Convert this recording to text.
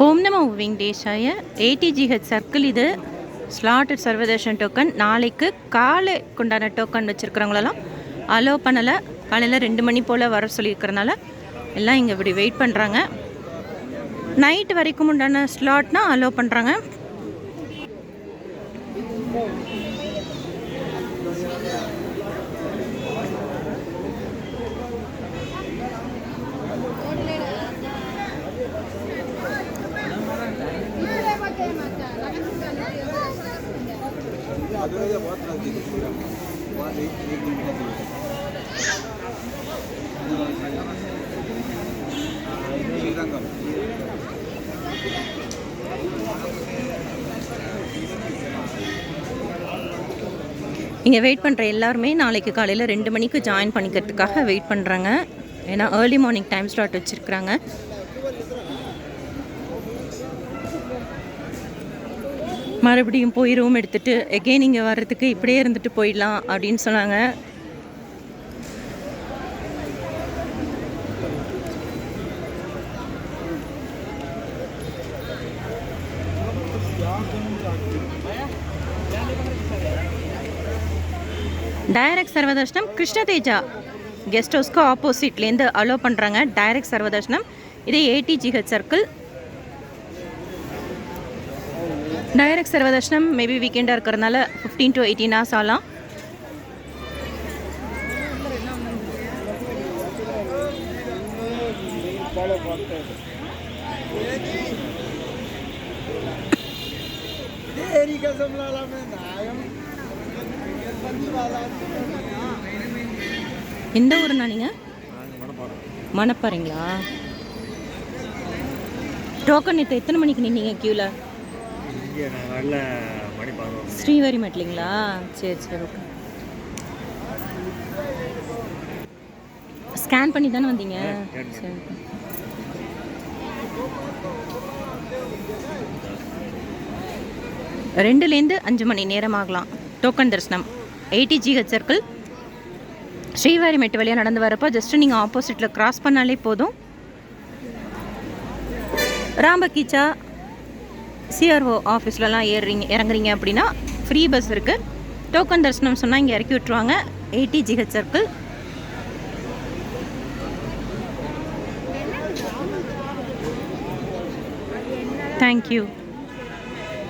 ஓம் நமோ வெங்கடேஷாய. ADGH circle இது. Slotted Sarvadarshan token. நாளைக்கு காலை கொண்டான டோக்கன் வச்சுருக்கிறவங்களெல்லாம் அலோவ் பண்ணலை. காலையில் 2 மணி போல் வர சொல்லியிருக்கிறனால எல்லாம் இங்கே இப்படி வெயிட் பண்ணுறாங்க. நைட் வரைக்கும் உண்டான ஸ்லாட்னா அலோவ் பண்ணுறாங்க. இங்கே வெயிட் பண்ணுற எல்லாருமே நாளைக்கு காலையில் 2 மணிக்கு ஜாயின் பண்ணிக்கிறதுக்காக வெயிட் பண்ணுறாங்க. ஏன்னா ஏர்லி மார்னிங் டைம் ஸ்லாட் வச்சுருக்குறாங்க. மறுபடியும் போய் ரூம் எடுத்துகிட்டு எகெயின் இங்கே வர்றதுக்கு இப்படியே இருந்துட்டு போயிடலாம் அப்படின்னு சொன்னாங்க. டைரக்ட் சர்வதர்ஷனம் கிருஷ்ணதேஜா கெஸ்ட் ஹவுஸ்க்கு ஆப்போசிட்லேருந்து அலோவ் பண்ணுறாங்க. டைரக்ட் சர்வதர்ஷனம். இதே ஏடிஜிஹெச் சர்க்கிள். டைரக்ட் சர்வதர்ஷனம் மேபி வீக்கெண்டாக இருக்கிறதுனால 15 to 18 hours ஆகலாம். எந்த ஊருண்ணா நீங்கள்? மணப்பாறைங்களா? டோக்கன் இப்போ எத்தனை மணிக்கு நின்னீங்க க்யூவில்? ஸ்ரீவரி மெட்லிங்களா? சரி சரி ஓகே. ஸ்கேன் பண்ணி தானே வந்தீங்க? சரி. 2லேருந்து 5 மணி நேரம் ஆகலாம் டோக்கன் தரிசனம். ஏடிஜிஹெச் சர்க்கிள் ஸ்ரீவாரி மெட்டு வழியாக நடந்து வரப்போ ஜஸ்ட்டு நீங்கள் ஆப்போசிட்டில் க்ராஸ் பண்ணாலே போதும். ராம்பக்கீச்சா சிஆர்ஓ ஆஃபீஸ்லலாம் இறங்குறீங்க அப்படின்னா ஃப்ரீ பஸ் இருக்குது. டோக்கன் தரிசனம் சொன்னால் இங்கே இறக்கி விட்ருவாங்க. ADGH circle. தேங்க்யூ.